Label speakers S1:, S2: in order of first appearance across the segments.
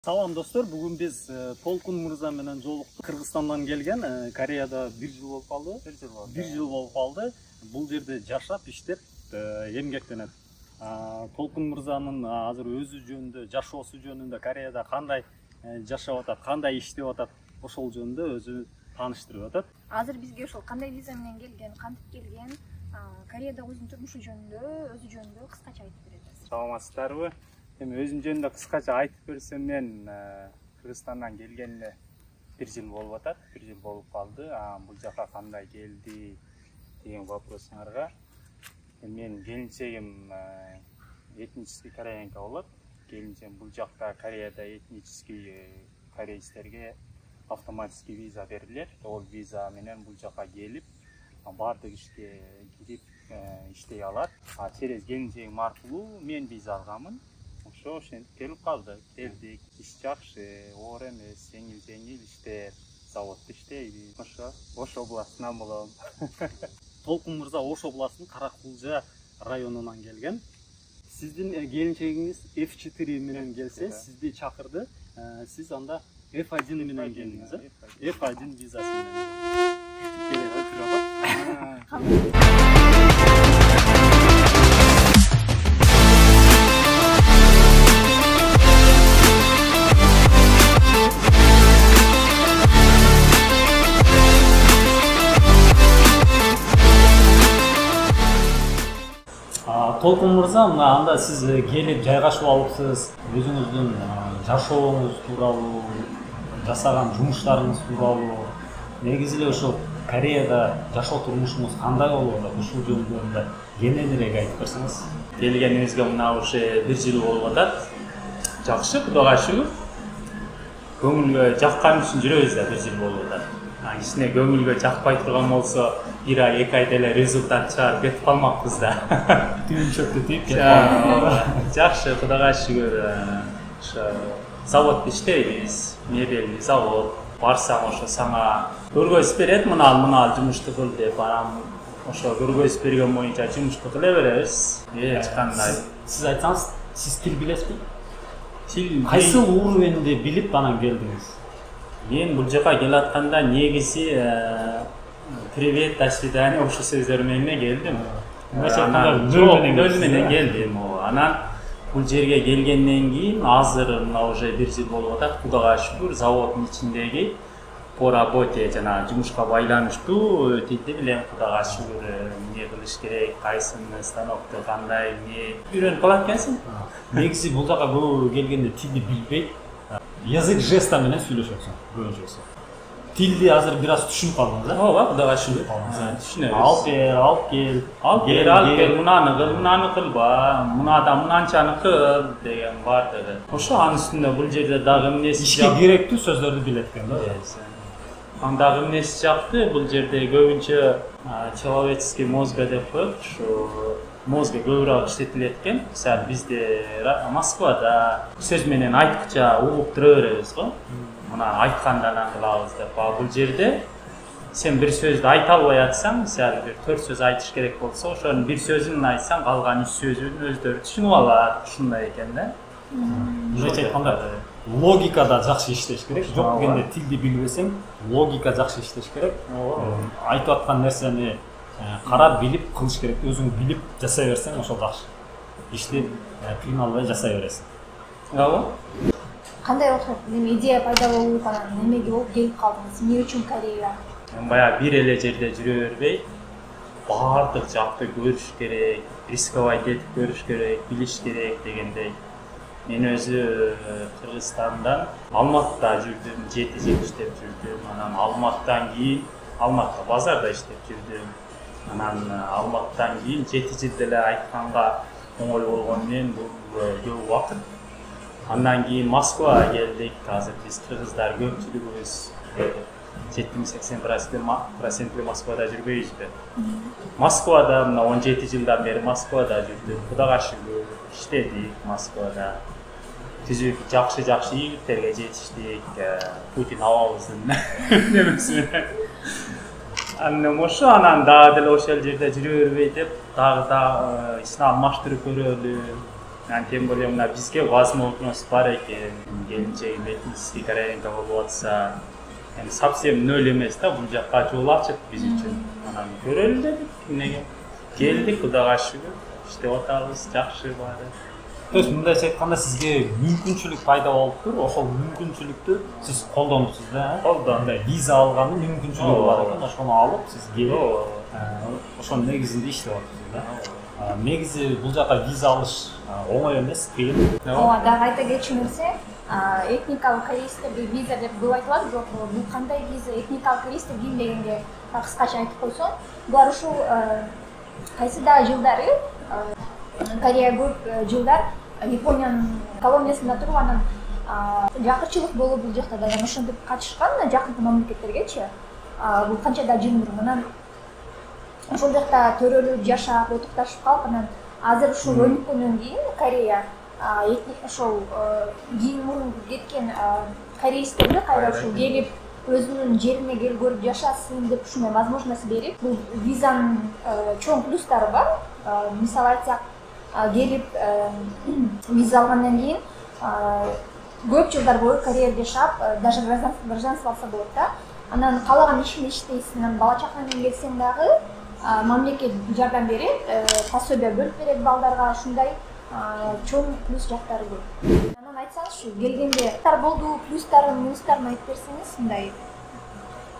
S1: Салам достор, бүгін біз Толкун Мырза менен жолуктук. Кыргызстандан келген, Кореяда бир жыл болуп калды. Бир жыл болуп калды. Бул жерде жашап, иштеп, эмгектенет. Толкун Мырзанын азыр өзү жөнүндө, жашоосу жөнүндө Кореяда кандай жашап атат, кандай иштеп атат, ошол жөнүндө өзү тааныштырып атат.
S2: Азыр бизге ошол кандай виза менен келген, кантип келген, Кореяда өзүнүн турмушу жөнүндө, өзү жөнүндө кыскача айтып берет.
S3: Саламатсыздарбы? Эми өзүм жөнүндө кыскача айтып берсем, мен Кыргызстандан келгенине бир жыл болуп атат. Бир жыл болуп калды. Бул жака кандай келди деген вопросуңарга. Мен келинчегим этнический кореянка болот. Келинчегим бул жакта Кореяда этнический корейцтерге автоматический виза берилет. Ол виза менен бул жака келип, баардык ишке кирип иштей алат. Через келинчегим аркылуу мен виза алганмын. Ошентип келип калды. Келдик, иш жакшы, оор эмес, жеңил иштер, заводдо иштейбиз. Ош областынан болом.
S1: Толкун Мырза Ош областынын Каракулжа районунан келген. Сиздин келинчегиңиз F4 менен келсе, сизди чакырды. Сиз анда F1 менен келдиңиз, F1 визасы менен. Толкун Мырза, анда сиз келип жайгашып алыпсыз, өзүңүздүн жашооңуз тууралуу, жасаган жумуштарыңыз тууралуу, негизи эле ошо Кореяда жашоо турмушуңуз кандай болуп атат, ушул жөнүндө кененирээк айтып берсеңиз.
S3: Келгенибизге мына уже бир жыл болуп атат. Жакшы, Кудайга шүгүр. Көңүлгө жаккан үчүн жүрөбүз да, бир жыл болуп атат. Ичине көңүлгө жакпай турган болсо, бир ай, 2 айда эле результат чыгарып кетип калмакпыз да.
S1: Түйүн чөптү тийип кетип калды.
S3: Жакшы, Кудайга шүгүр. Ошо заводдо иштейбиз, мебель завод. Барсаң ошо сага көргөзүп берет, мына жумушту кыл деп, анан ошо көргөзүп берген боюнча жумушту кыла беребиз. Эч кандай.
S1: Сиз айтсаңыз, сиз тил билесизби?
S3: Тил
S1: кайсыл уровеньде билип анан келдиңиз?
S3: Мен бул жака келатканда негизи привет, до свидания ошо сөздөр менен келдим. Нөл менен келдим. Анан бул жерге келгенден кийин азыр мына уже бир жыл болуп атат. Кудайга шүгүр, заводдун ичиндеги по работе жана жумушка байланыштуу тилди билем. Кудайга шүгүр, эмне кылыш керек, кайсы станокто кандай эмне үйрөнүп калат экенсиң.
S1: Негизи бул жака көп келгенде тилди билбейт. Язык жеста менен сүйлөшөсүң, көбүнчөсү. Тилди азыр бир аз түшүнүп калдыңыз,
S3: Ооба, Кудайга шүгүр. Түшүнөбүз.
S1: Алып кел,
S3: мунаны кыл, мунаны кылба, мунада мынанчаны кыл деген бардыгы. Ошо анын үстүндө бул жерде дагы эмнеси
S1: ишке керектүү сөздөрдү билет экен да.
S3: Андагы эмнеси жакты, бул жерде көбүнчө человеческий мозга деп коет, ушу мозга көбүрөөк иштетилет экен. Мисалы бизде Москвада сөз менен айткыча угуп тура беребиз го. Мына айткандан кылабыз деп. Бул жерде сен бир сөздү айта албай атсаң, мисалы бир 4 сөз айтыш керек болсо, ошонун бир сөзүн айтсаң, калган 3 сөзүн өздөрү түшүнүп алат. Ушундай экен да.
S1: Мындайча айтканда, логикада жакшы иштеш керек. Жок дегенде тилди билбесең, логика жакшы иштеш керек. Айтып аткан нерсени карап билип кылыш керек. Өзүң билип жасай берсең, ошол жакшы. Ишти кыйналбай жасай бересиң.
S3: Ооба.
S2: Кандай идея пайда болуп, анан немеге болуп келип калдыңыз? Эмне үчүн Корея?
S3: Баягы бир эле жерде жүрө бербей, баардык жакты көрүш керек, рисковать этип көрүш керек, билиш керек дегендей. Мен өзү Кыргызстандан Алматыда жүрдүм, 7 жыл иштеп жүрдүм. Анан Алматыдан кийин Алматыда базарда иштеп жүрдүм. Анан Алматыдан кийин 7 жыл деле айтканга оңой болгон мен бул көп убакыт. Андан кийин Москвага келдик. Азыр биз кыргыздар көпчүлүгүбүз 70-80% Москвада жүрбөйбүзбү? Москвада мына 17 жылдан бери Москвада жүрдүм. Кудайга шүгүр, иштедик Москвада. Түзүк жакшы ийгиттерге жетиштик. Путин абабыздын немеси менен. Анан ошо анан дагы деле ошол жерде жүрө бербей деп, дагы ишин алмаштырып көрөлү Yani тем более мына бизге возможность бар экен. Келинчегим этнический кореянка болуп атса, эми совсем нөл эмес да, бул жакка жол ачык биз үчүн. Анан көрөлү дедик, эмнеге келдик, Кудайга шүгүр, иштеп атабыз, жакшы баары.
S1: То есть мындайча айтканда сизге мүмкүнчүлүк пайда болуптур, ошол мүмкүнчүлүктү сиз колдонупсуз да?
S3: Колдондум.
S1: Виза алгандын мүмкүнчүлүгү бар экен, ошону алып сиз келип, ошонун негизинде иштеп атасыз да? Негизи бул жака виза алыш оңой эмес, кыйын.
S2: Ооба, дагы айта кетчү нерсе, этникалык корейцтерге виза деп көп айтылат, бирок бул кандай виза, этникалык корейцтер ким дегенде кыскача айтып койсом, булар ушул кайсы дагы жылдары Корея көп жылдар Япониянын колониясында туруп, анан жакырчылык болуп бул жакта да ошентип качышкан жакынкы мамлекеттергечи. Бул канча да жыл мурун, анан ошол жакта төрөлүп жашап, отукташып калып, анан азыр ушул өнүккөндөн кийин Корея ошол кийин мурун кеткен корейцтерди кайра ушул келип өзүнүн жерине келип көрүп жашасын деп ушундай возможность берип, бул визанын чоң плюстары бар. Мисалы айтсак, келип виза алгандан кийин көп жылдар бою Кореяда жашап, даже гражданство алса болот да. Анан каалаган ишиңди иштейсиң, анан бала чака менен келсең дагы мамлекет жардам берет, пособие бөлүп берет балдарга, ушундай чоң плюс жактары көп. Анан айтсаңызчы, келгенде болду, плюстарын, минустарын айтып берсеңиз, мындай.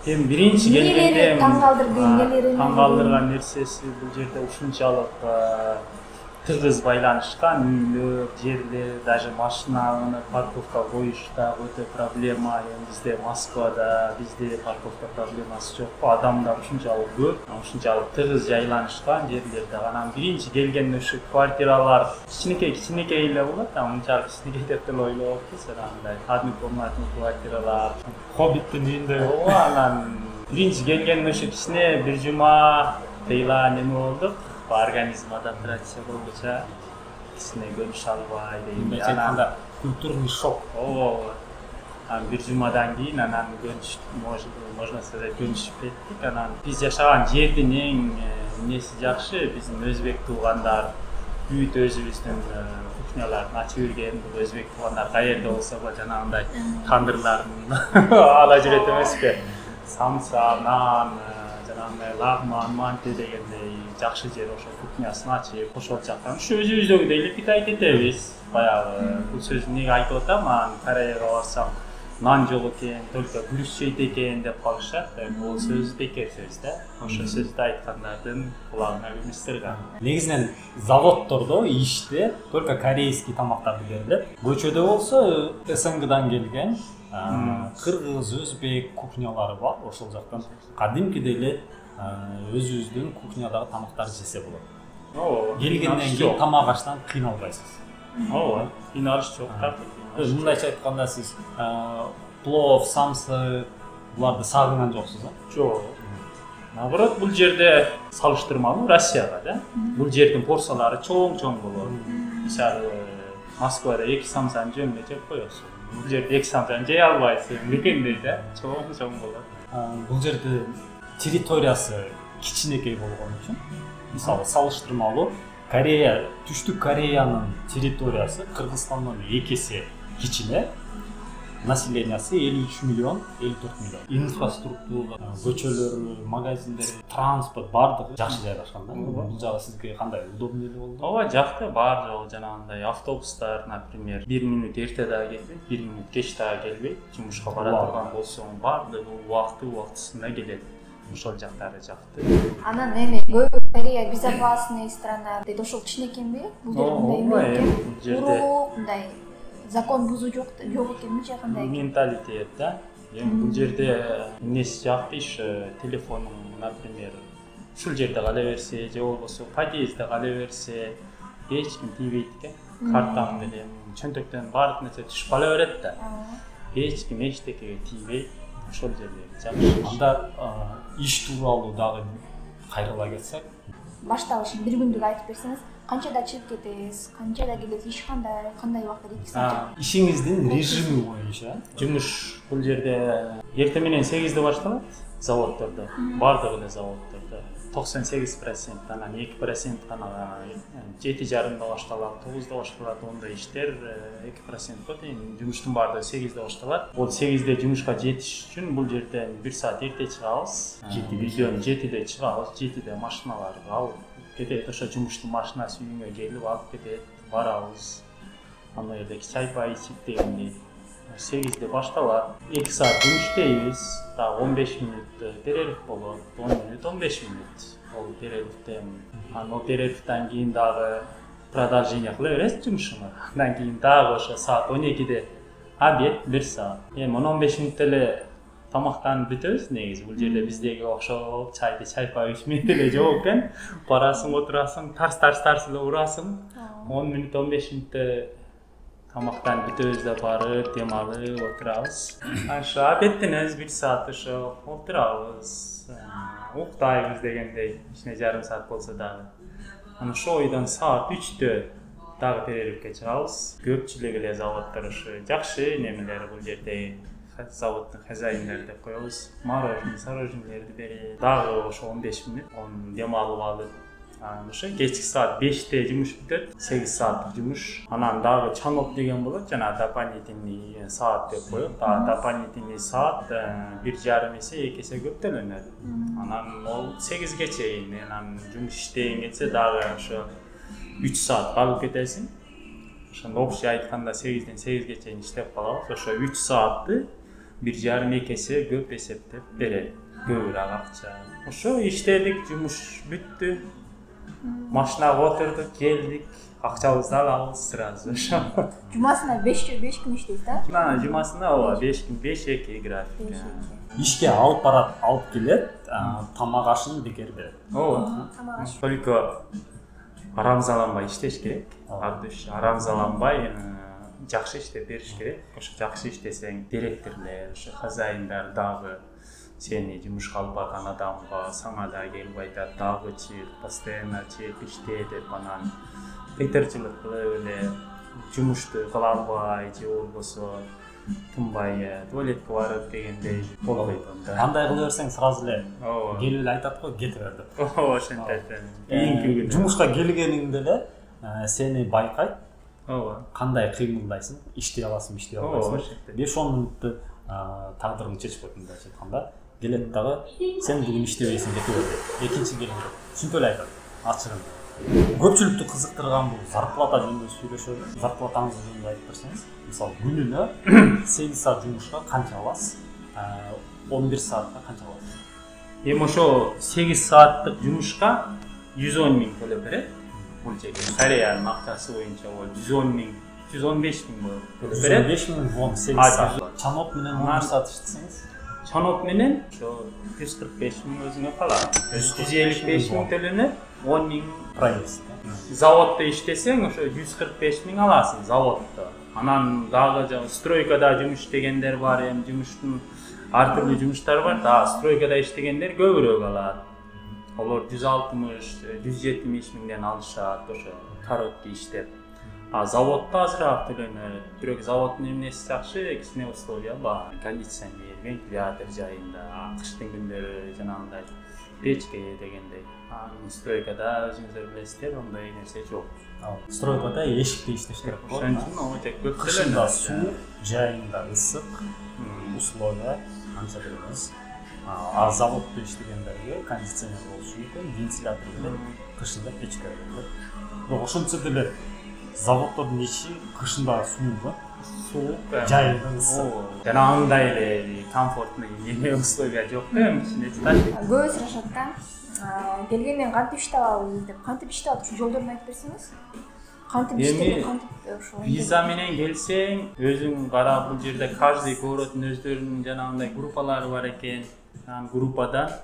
S3: Эми биринчи келгенде
S2: таң
S3: калдырган нерсеси бул жерде ушунчалык тыгыз байланышкан үйлөр, жерлер, даже машинаны парковка коюшта өтө проблема. Эми бизде Москвада, бизде парковка проблемасы жокпу, адамдар ушунчалык көп, ушунчалык тыгыз жайланышкан жерлерде. Анан биринчи келгенде ушу квартиралар кичинекей эле болот, мынчалык кичинекей деп деле ойлоптуз, андай однокомнатный квартиралар, хоббиттин үйүндөй болобу. Анан биринчи келгенде ушу кичине бир жума тыйла неме болдук. Организм адаптация болбоча кичине көрүш албай дейм.
S1: Анан культурный шок.
S3: Ооба. Анан бир жумадан кийин анан көрүш, можно сказать, көрүшүп кеттик. Анан биз жашаган жердин эң эмеси жакшы, биздин өзбек туугандар бүт өзүбүздүн кухняларын ачып берген. Өзбек туугандар каерде болсо да жанагындай тандырларын ала жүрөт эмеспи? Самса, нан, жанагындай лагман, манте дегендей жакшы жер ошол кухнясын ачып, ошол жактан ушу өзүбүздөгүдөй эле питайт этебиз. Баягы бул сөздү эмнеге айтып атам? Кореяга барсам нан жок экен, только күрүч жейт экен деп калышат. Бул сөз бекер сөз да. Ошол сөздү айткандардын кулагына кимистирген.
S1: Негизинен заводдордо иште только корейский тамактарды берилет. Көчөдө болсо СНГдан келген кыргыз, өзбек кухнялары бар. Ошол жактан кадимкидей эле өзүбүздүн кухнядагы тамактарды жесе болот.
S3: Ооба.
S1: Келгенден кийин тамак аштан кыйналбайсыз.
S3: Ооба. Кыйналыш жок.
S1: Мындайча айтканда сиз плов, самсы буларды сагынган жоксуз, а?
S3: Жок. Наоборот, бул жерде салыштырмалуу Россияга да. Бул жердин порциялары чоң болот. Мисалы Москвада 2 самсаны жөнүнө жеп коесуң. Бул жерде 2 самсаны жей албайсың дегендей да. Чоң болот.
S1: Бул жерде территориясы кичинекей болгон үчүн, мисалы салыштырмалуу Корея, Түштүк Кореянын территориясы Кыргызстандан 2 эсе кичине, населениясы 53 миллион, 54 миллион. Инфраструктура, көчөлөр, магазиндер, транспорт бардыгы жакшы жайгашкан да. Бул жагы сизге кандай удобный эле болду?
S3: Ооба, жакты, бар жол жанагындай автобустар, например, 1 минут эрте дагы келбейт, 1 минут кеч дагы келбейт. Жумушка бара турган болсоң, бардыгы убактысында келет. Ошол жактары жакты.
S2: Анан эми көп Корея безопасная страна дейт, ошол кичинекейби? Бул жерде мындай эмне? Мындай закон бузуу жок экенби, кандай?
S3: Менталитет да. Эми бул жерде эмнеси жакты иш, телефонун, например, ушул жерде кала берсе, же болбосо подъездде кала берсе, эч ким тийбейт экен. Картаң менен, чөнтөктөн баардык нерсе түшүп кала берет да. Эч ким эчтекеге тийбейт. Ошол жерлер жакшы.
S1: Анда иш тууралуу дагы кайрыла кетсек,
S2: башталышын бир күндүк айтып берсеңиз, канчада чыгып кетесиз, канчада келесиз, иш кандай убакта кетесиз?
S1: Ишиңиздин режими боюнча
S3: жумуш бул жерде эртең менен 8-де башталат заводдордо, бардык эле заводдордо. 98%, анан 2% гана 7:30 башталат, 9 башталат, ондай иштер 2% го дейм. Жумуштун баардыгы 8 башталат. Ол 8 жумушка жетиш үчүн бул жерден 1 саат эрте чыгабыз. Видеону 7 чыгабыз, 7 машиналар алып кетет, ошо жумуштун машинасы үйүңө келип алып кетет, барабыз. Анда жерде чай пай ичип дегендей 8 башталат. 2 саат жумуш иштейбиз. Дагы 15 мүнөт перерыв болот. 10 мүнөт, 15 мүнөт. Ол перерывден, анан ол перерывдан кийин дагы продолжение кыла бересиз жумушуңа. Андан кийин дагы ошо саат 12-де обед 1 саат. Эми 15 мүнөттө эле тамактанып бүтөбүз негизи. Бул жерде биздеги окшоп чай пай ичмей деле жок экен. Барасың, отурасың, тарс эле урасың. 10 мүнөт, 15 мүнөттө тамактан бүтөбүз да барып, дем алып отурабыз. Ошо обедтенебиз 1 саат ошо отурабыз. Уктайбыз дегендей, ичине жарым саат болсо дагы. Анан ошо ойдон саат 3-тө дагы перерывке чыгабыз. Көпчүлүк эле заводдор ошо жакшы немелер бул жерде заводдун хозяиндери деп коебуз. Мороженелерди берет. Дагы ошо 15 мүнөт дем алып ошо кечки саат 5-те жумуш бүтөт, 8 сааттык жумуш. Анан дагы чанок деген болот, жана дополнительный саат деп коет. Дополнительный саат 1,5 эсе 2 эсе көп төлөнөт. Анан ол 8ге чейин, анан жумуш иштеген кетсе дагы ошо 3 саат калып кетесиң. Ошондо общий айтканда 8ден 8ге чейин иштеп калабыз. Ошо 3 саатты 1,5-2 эсе көп эсептеп берет. Көбүрөөк акча. Ошо иштедик, жумуш бүттү. Машинага отурдук, келдик, акчабызды алабыз сразу.
S2: Жумасына 5 күн иштейсиз да?
S3: Жумасына 5 күн, 5-2 график.
S1: Ишке алып барат, алып келет, тамак ашын бекер берет.
S2: Тамак аш.
S3: Только арамзаланбай иштеш керек. Арамзаланбай жакшы иштеп бериш керек. Ошо жакшы иштесең, директорлор, ошо хозяиндар дагы сени жумушка алып барган адамга саңа да келип айтат, дагы чык, постоянно чык иште деп, анан кыйтырчылык кылып эле жумушту кыла албай же болбосо тынбай туалетке барып дегендей болбойт анда.
S1: Кандай кыла берсең сразу эле келип эле айтат го, кете бер деп.
S3: Ошентет.
S1: Жумушка келгениңде эле сени байкайт. Кандай кыймылдайсың, иштей аласың, иштей албайсың. 5-10 мүнөттө тагдырыңды чечип койдум деп айтканда, келет дагы сен бүгүн иштебейсиң, кете бер деп. Экинчи келгенде сүнтөп эле айтат, ачыгын. Көпчүлүктү кызыктырган бул зарплата жөнүндө сүйлөшөбүз. Зарплатаңызды жөнүндө айтып берсеңиз, мисалы күнүнө 8 саат жумушка канча аласыз? 11 саатка канча аласыз?
S3: Эми ошо 8 сааттык жумушка 110 миң төлөп берет. Бул жерде Кореянын акчасы боюнча ол 110 миң, 115 миң төлөп берет.
S1: 115 миң вон 8 саат. Чанок менен 11 саат иштесеңиз,
S3: чанок менен ошо 145 миң өзүңө калат. 155 миң төлөнөт, 10 миң
S1: проезд.
S3: Заводдо иштесең ошо 145 миң аласың заводдо. Анан дагы стройкада жумуш иштегендер бар, эми жумуштун ар түрдүү жумуштар бар. Дагы стройкада иштегендер көбүрөөк алат. Олар 160-170 миңден алышат ошо короткий иштеп. Заводдо азыраак төлөнөт. Бирок заводдун эмнеси жакшы, кичине условия бар. Кондиционер, вентилятор жайында, кыштын күндөрү жанагындай печке дегендей. Стройкада өзүңүздөр билесиздер, ондай нерсе жок.
S1: Стройкада эшикте иштеш керек болот.
S3: Ошон үчүн
S1: кышында суу, жайында ысык, условия анча беребиз. Заводдо иштегендерге кондиционер болушу мүмкүн, вентилятор менен кышында печка берилет. Бирок ошончо деле заводдордун ичи кышында суук, жайында ысык.
S3: Жанагындай эле комфортный эме условия жок эми ичинде.
S2: Көбү сурашат да. Келгенден кантип иштеп алабыз деп, кантип иштеп алып, жолдорун айтып берсеңиз. Кантип иштеп, кантип ошо.
S3: Виза менен келсең, өзүң карап, бул жерде каждый городдун өздөрүнүн жанагындай группалары бар экен. Группада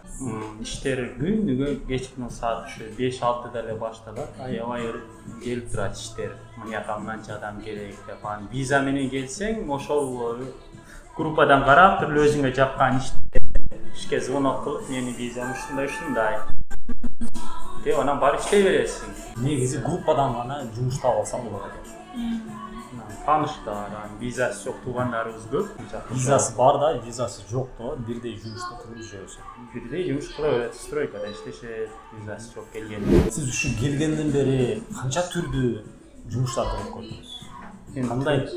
S3: иштер күнүгө кечки саат 5-6 эле башталат. Аябай келип турат иштер. Мынаяка мынча адам керек деп. Виза менен келсең, ошол группадан карап, түрлүү өзүңө жаккан ишке звонок кылып, менин визам ушундай деп анан барып иштей бересиң.
S1: Негизи группадан гана жумуш таап алсаң болот экен.
S3: тааныштар, визасы жок туугандарыбыз көп.
S1: Визасы бар да, визасы жок да, бирдей жумушта туруп жүрөсү.
S3: Бирдей жумуш кыла берет, стройкада иштешет, визасы жок келген.
S1: Сиз ушу келгенден бери канча түрдүү жумуштарды кылып көрдүңүз? Кандай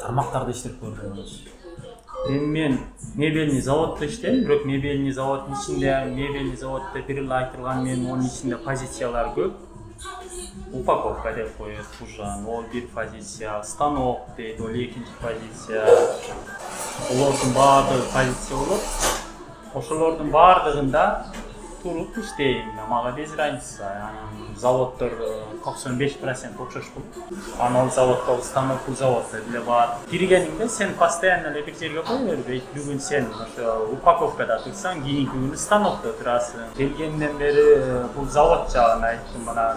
S1: тармактарда иштеп көрдүңүз?
S3: Мен мебельный заводда иштедим, бирок мебельный заводдун ичинде, мебельный заводдо бир эле айтылган менин онун ичинде позициялар көп. Упаковка деп коет, ужан, ол бир позиция, станок дейт, ол экинчи позиция. Олордун баардыгы позиция болот. Ошолордун баардыгында туруп иштейм. Мага без разница. Заводдор 95% окшош болот. Анал заводдо, станок заводдо деле бар. Киргениңде сен постоянно эле бир жерге кое бербейт. Бүгүн сен ошо упаковкада турсаң, кийинки күнү станокто турасың. Келгенден бери бул завод жагын айттым, мына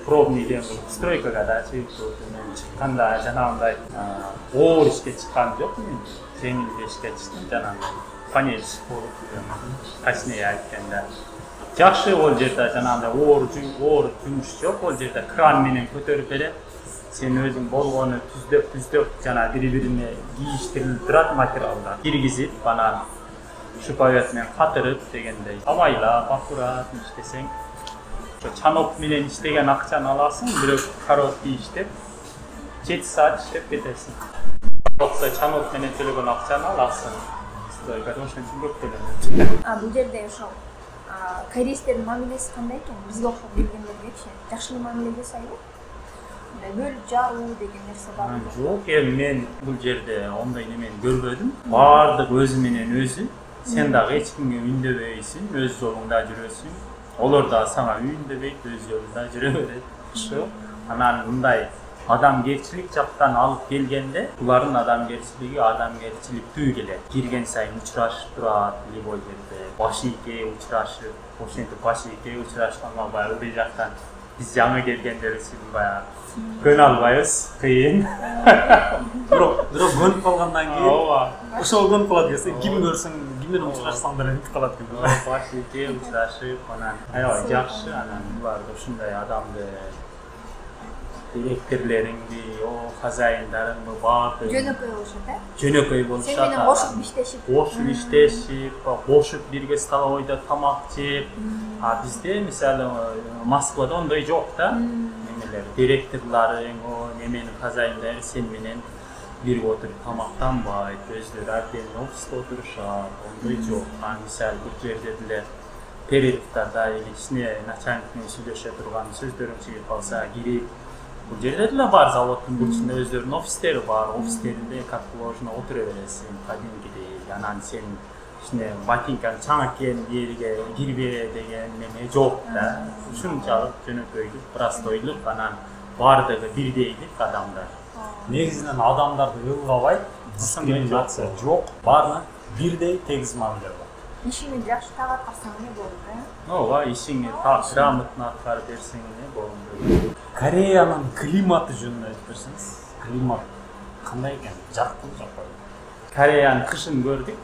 S3: пробный деген стройкага да чыкканда жанагындай оор ишке чыккан жок мен. Жеңил ишке чыктым жанагындай. Панель болуп, точнее айтканда. Жакшы ол жерде жанагындай оор жумуш жок, ол жерде кран менен көтөрүп берет. Сен өзүң болгону түздөп жана бири-бирине кийиштирилип турат материалдар. Киргизип, анан шуповерт менен катырып дегендей. Абайлап, аккурат иштесең, чанок менен иштеген акчаны аласың, бирок короткий иштеп 7 саат иштеп кетесиң. Болсо чанок менен төлөгөн акчаны аласың. Стройкада ошентип көп төлөнөт.
S2: Бул жерде ошол кореецтердин мамилеси кандай экен? Бизге окшоп келгендергечи жакшы мамиле жасайбы? Бөлүп жаруу деген нерсе барбы?
S3: Жок, мен бул жерде ондой немени көрбөдүм. Баардык өзү менен өзү. Сен дагы эч кимге үндөбөйсүң, өз жолуңда жүрөсүң. Олар да сага үйүндөбөйт, өз жолунда жүрө берет. Ошо анан мындай адамгерчилик жактан алып келгенде, булардын адамгерчиликтүү келет. Кирген сайын учурашып турат, либо жерде баш ийке учурашып, ошентип баш ийке учурашканга баягы бир жактан биз жаңы келгендер үчүн баягы көнө албайбыз, кыйын.
S1: Бирок көнүп калгандан кийин ошол көнүп калат кезде ким көрсөң, ким менен учурашсаңдар өтүп калат экен.
S3: Баш ийке учурашып, анан аябай жакшы, анан буларды ушундай адамды директорлериңди, хозяиндарыңды баардыгы
S2: жөнөкөй болушат,
S3: жөнөкөй болушат.
S2: Сен менен кошуп
S3: иштешип, кошуп бирге столовойдо тамак жеп. Бизде мисалы Москвада ондой жок да. Директорларың, немени хозяиндары сен менен бирге отуруп тамактанбайт, өздөрү отдельно офиста отурушат, ондой жок. Мисалы бул жерде деле перерывтарда кичине начальник менен сүйлөшө турган сөздөрүң чыгып калса кирип, бул жерде деле бар заводдун бурчунда өздөрүнүн офистери бар, офистеринде как положено отура бересиң, кадимкидей. Анан сен кичине ботинкаң чаңыркен жерге кирбе деген неме жок да. Ушунчалык жөнөкөйлүк, простойлук, анан баардыгы бирдейлик адамдар.
S1: Негизинен адамдарды ылгабайт, дискриминация жок, баары бирдей тегиз мамиле бар.
S2: Ишиңи жакшы тагат кылсаң эмне болот,
S3: Ооба, ишиңи грамотно аткарып берсең эмне болот.
S1: Кореянын климаты жөнүндө айтып берсеңиз, климат кандай экен? Жакпы, жакпайбы?
S3: Кореянын кышын көрдүк.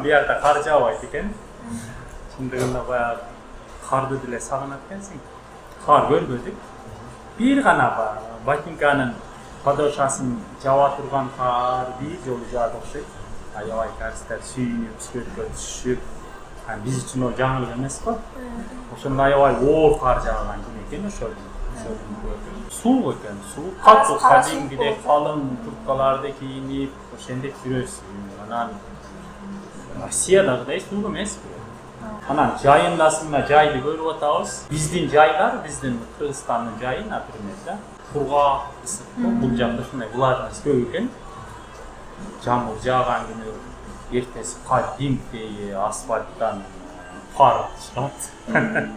S3: Биякта кар жаабайт экен. Чындыгында баягы карды деле сагынат экенсиң. Кар көрбөдүк. Бир гана ботинканын подошвасын жаба турган кар бир жолу жаады окшойт. Аябай карстар сүйүнүп, скөткө түшүп. Биз үчүн ол жаңылык эмес го. Ошондо аябай оор кар жааган күн экен ошол. Суук экен, суук. Катуу кадимгидей калың курткаларды кийинип, ошентип жүрөсүң. Анан Россиядагыдай суук эмес. Анан жайындасында жайды көрүп атабыз. Биздин жайлар, биздин Кыргызстандын жайы, например, да, кургак, ысык. Бул жакта ушундай влажность көп экен. Жамгыр жааган күнү эртеси кадимдей асфальттан пар чыгат.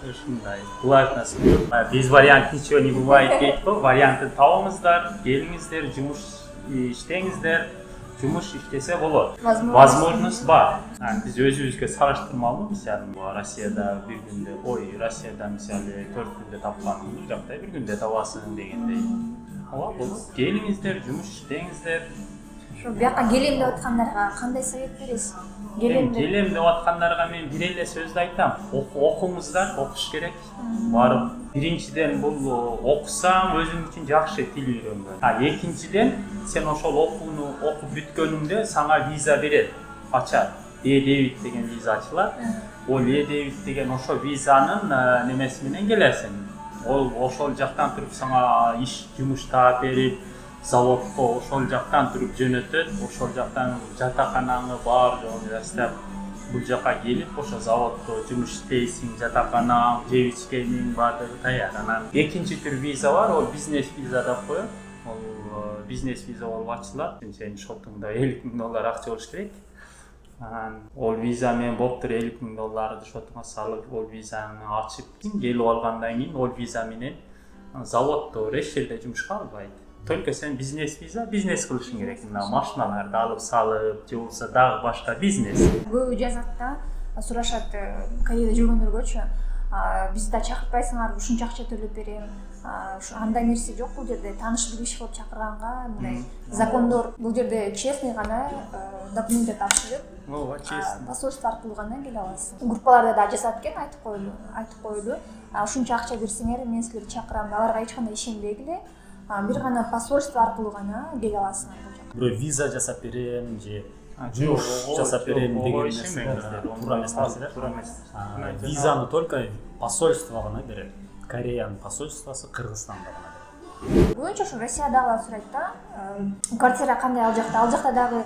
S3: Ушундай влажность көп. Без вариант ничего не бывает дейт го. Вариантын табыңыздар, келиңиздер, жумуш иштеңиздер. Жумуш иштесе болот. Возможность бар. Биз өзүбүзгө салыштырмалуу, мисалы, Россияда бир күндө, Россияда мисалы 4 күндө тапкан, бул жакта бир күндө табасың дегендей. Ооба, болот. Келиңиздер, жумуш иштеңиздер.
S2: Ошо бияка келем деп аткандарга кандай совет бересиз?
S3: Келем деп аткандарга мен бир эле сөздү айтам. Окуңуздар, окуш керек. Барып Биринчиден бул окусаң өзүң үчүн жакшы тил үйрөнгөн. Экинчиден сен ошол окууну окуп бүткөнүңдө сага виза берет, ачат. E-Debit деген виза ачылат. Ол E-Debit деген ошо визанын немеси менен келесиң. Ол ошол жактан туруп сага иш жумуш таап берип, заводко ошол жактан туруп жөнөтөт. Ошол жактан жатаканаңы бар жоогун жасап, бул жака келип ошо заводдо жумуш иштейсиң, жатаканаң, жеп ичкениң баардыгы даяр. Анан экинчи түр виза бар, ол бизнес виза деп коет. Ол бизнес виза болуп ачылат. Сенин шотуңда $50,000 акча болуш керек. Ол виза менен болуп туруп $50,000 шотуңа салып, ол визаны ачып келип алгандан кийин ол виза менен заводдо эч жерде жумушка албайт. Только сен бизнес виза, бизнес кылышың керек. Мына машиналарды алып салып, же болбосо дагы башка бизнес.
S2: Көбү жазат да, сурашат Кореяда жүргөндөргөчү, бизди чакыртпайсыңарбы, ушунча акча төлөп берем. Андай нерсе жок бул жерде, тааныш билиш кылып чакырганга, мындай закондор бул жерде честный гана документ тапшырып, посольство аркылуу гана келе аласың. Группаларда да жасап экен, айтып коюлду. Ушунча акча берсеңер, мен силерди чакырам. Аларга эч кандай ишенбегиле. Бир гана посольство аркылуу гана келе аласың бул жака.
S1: Бирөө виза жасап берем же жумуш жасап берем деген нерсе туура эмес да.
S3: Туура эмес.
S1: Визаны только посольство гана берет. Кореянын посольствосу Кыргызстанда гана берет.
S2: Көбүнчө ошо Россиядагылар сурайт да, квартира кандай ал жакта? Ал жакта дагы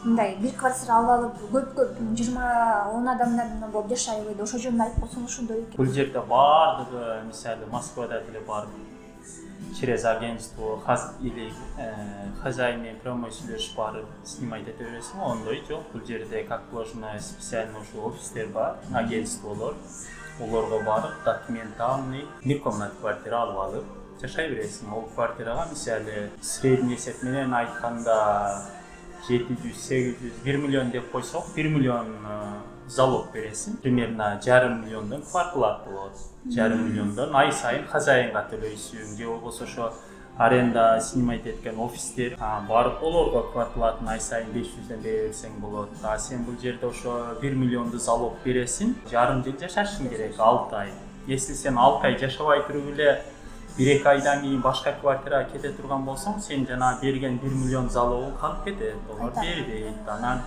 S2: мындай бир квартира алып, көп 20-10 адамдар болуп жашайбы деп ошол жөнүндө айтып койсоң ошондой экен.
S3: Бул жерде баардыгы, мисалы Москвада деле бар. Через агентство или хозяйный прямой связь барып снимать эте бересиң, ондой жок. Бул жерде как положено специально ошо офистер бар, агентстволор. Олорго барып документальный бир комнат квартира алып алып жашай бересиң. Ол квартирага мисалы средний эсеп менен айтканда 700-800 1 миллион деп койсок, 1 миллион залог бересиң. Примерно $500 миллиондон квартплата болот. $500 миллиондон ай сайын хозяинга төлөйсүң. Же болбосо ошо аренда снимать эткен офистер барып олорго квартплатын ай сайын 500ден бере берсең болот. Сен бул жерде ошо 1 миллионду залог бересиң, жарым жыл жашашың керек, 6 ай. Если сен 6 ай жашабай туруп эле 1-2 айдан кийин башка квартирага кете турган болсоң, сен жана берген 1 миллион залогу калып кетет. Олар бербейт. Анан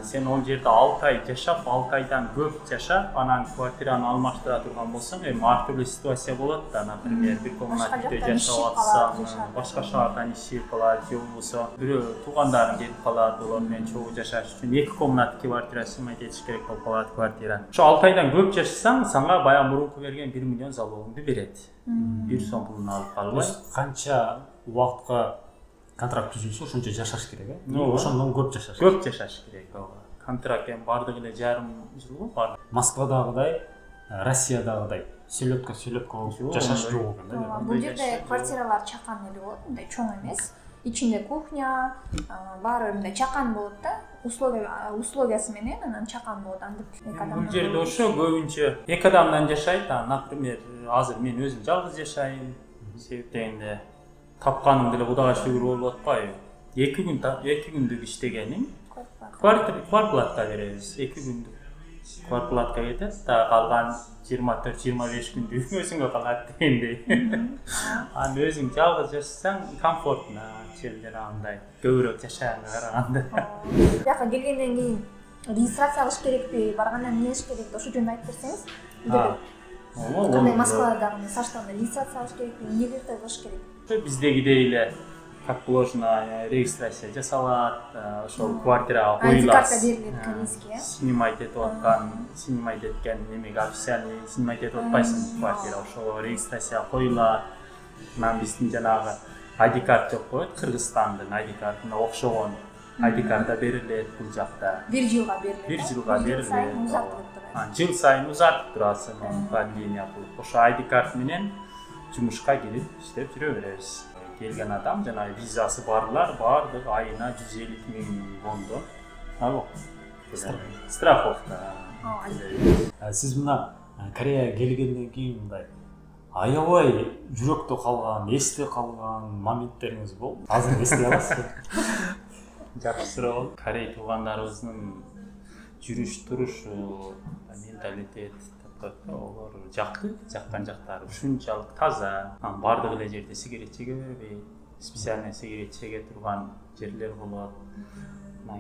S3: сен ол жерде 6 ай жашап, 6 айдан көп жашап, анан квартираны алмаштыра турган болсоң, ар түрлүү ситуация болот да. Например, бир комнатада жашап атсаң, башка шаардан иши калат, же болбосо бирөө туугандарың келип калат, олар менен чогуу жашаш үчүн 2 комнатты квартира снимать этиш керек болуп калат квартира. Ошо 6 айдан көп жашасаң, сага баягы мурунку берген 1 миллион залогуңду берет. 1 сом пулун алып калбай.
S1: Канча убакытка контракт түзүлсө ошончо жашаш керек, ошондон көп жашаш.
S3: Көп жашаш керек. Контракт эми бардыгы эле жарым жыл бар.
S1: Москвадагыдай, Россиядагыдай сөйлөткө болуп жашаш жок экен да.
S2: Бул жерде квартиралар чакан эле болот, мындай чоң эмес. Ичинде кухня, баары мындай чакан болот да. Условиясы менен анан чакан болот. Антип эки адам.
S3: Бул жерде ошо көбүнчө эки адамдан жашайт. Например, азыр мен өзүм жалгыз жашайм. Себептегенде тапканым деле Кудайга шүгүр болуп атпайбы. 2 күндүк иштегеним квартплатка беребиз. 2 күндүк квартплатка кетет, калган 24-25 күндүк өзүңө калат дегендей. Аны өзүң жалгыз жашасаң комфортно, андай көбүрөөк жашаганга караганда.
S2: Жака келгенден кийин регистрация кылыш керекпи, баргандан эмне кылыш керек, ошол жөнүндө айтып берсеңиз. Кандай Москвадагы саштанда регистрация кылыш керекпи, эмне кылыш керек?
S3: Биздегидей эле как положено регистрация жасалат, ошол квартирага коюлат.
S2: Карта берилет корейский,
S3: снимать эткен немеге официальный снимать этип атпайсың квартира, ошо регистрация коюлат. Анан биздин жанагы ID карт деп коет, Кыргызстандын ID картына окшогон ID карта берилет бул жакта.
S2: 1 жылга берилет.
S3: 1 жылга берилет. Жыл сайын узартып турасың, продление кылып. Ошо ID карт менен жумушка кирип иштеп жүрө беребиз. Келген адам жана визасы барлар бардык айына 150.000 вондон алып. Страховка.
S1: Сиз мына Кореяга келгенден кийин мындай аябай жүрөктө калган, эсте калган моменттериңиз болду? Азыр эстей аласызбы?
S3: Жакшы суроо. Корей туугандарыбыздын жүрүш турушу, менталитет Олар жаккан жактары ушунчалык таза. Бардык эле жерде сигарет чеге бербейт. Специально сигарет чеге турган жерлер болот.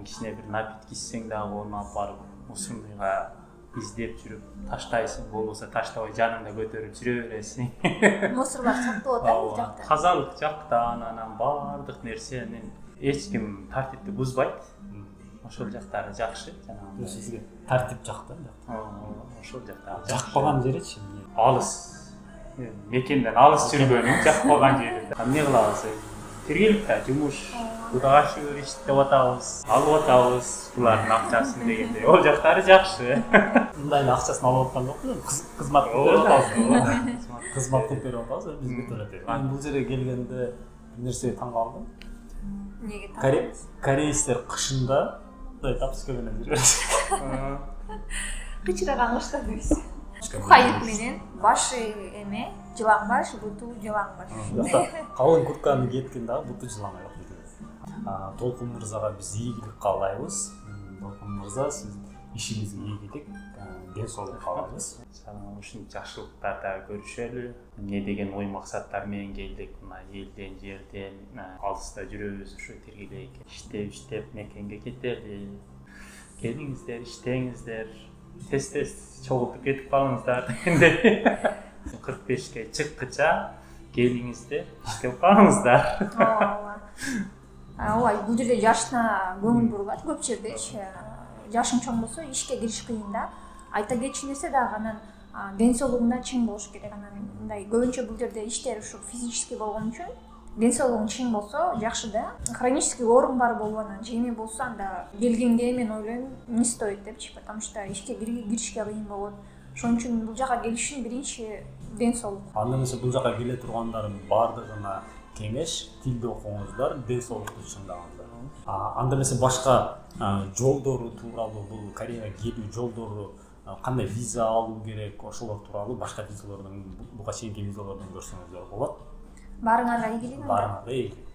S3: Кичине бир напитки ичсең дагы оны алып барып мусорныйга издеп жүрүп таштайсың, болбосо таштабай жаныңда көтөрүп жүрө бересиң.
S2: Мусорлар сакталып атат бул жакта.
S3: Тазалык жактан анан бардык нерсенин эч ким тартипти бузбайт. Ошол жактары жакшы, жанагы.
S1: Сизге тартип жакты.
S3: Ошол жакта.
S1: Жакпаган жеричи?
S3: Алыс. Мекенден алыс жүргөнүм жакпаган жери. Эмне кылабыз? Тергеликте жумуш, кудагашып иштеп атабыз, алып атабыз, булардын акчасын дегенде. Ол жактары жакшы.
S1: Мындай акчасын алып аткан жокпу? Кызмат көрүп атабыз. Кызмат кылып берип атабыз, бизге төлөтөбүз. Мен бул жерге келгенде бир нерсеге таң калдым.
S2: Неге таң калдыңыз?
S1: Кореецтер кышында мындай тапочка менен жүрөт.
S2: Кычыраган кыштадыбыз. Кайык менен башы эме, жылаң баш, буту жылаң баш.
S1: Калың куртканы кийеткен дагы буту жылаңай кылып. Толкун мырзага биз ийгилик каалайбыз. Толкун мырза, сиз ишиңизге ийгилик, ден соолук каалайбыз.
S3: Ушул жакшылыктарда көрүшөлү. Эмне деген ой максаттар менен келдик, мына элден, жерден, алыста жүрөбүз, ушу тергелейк. Иштеп мекенге кетели. Келиңиздер, иштеңиздер. Тез чогултуп кетип калыңыздар дегенде 45ке чыккыча келиңиздер, иштеп калыңыздар.
S2: Ооба, бул жерде жашына көңүл бурулат көп жердечи. Жашың чоң болсо ишке кириш кыйын да. Айта кетчү нерсе дагы анан ден соолугуңда чың болуш керек. Анан мындай көбүнчө бул жерде иштер ушу физический болгон үчүн ден соолугуң чың болсо жакшы да. Хронический оорун бар болуп анан жеме болсо анда келгенге мен ойлойм не стоит депчи, потому что ишке киришке кыйын болот. Ошон үчүн бул жака келиш үчүн биринчи ден соолук.
S1: Анда эмесе бул жака келе тургандардын баардыгына кеңеш, тилди окуңуздар, ден соолукту чыңдаңыздар. Анда эмесе башка жолдору тууралуу, бул Кореяга келүү жолдору, кандай виза алуу керек, ошолор тууралуу башка визалордун, буга чейинки визалордун көрсөңүздөр болот.
S2: Барыңарга ийгилик.
S1: Барыңарга ийгилик.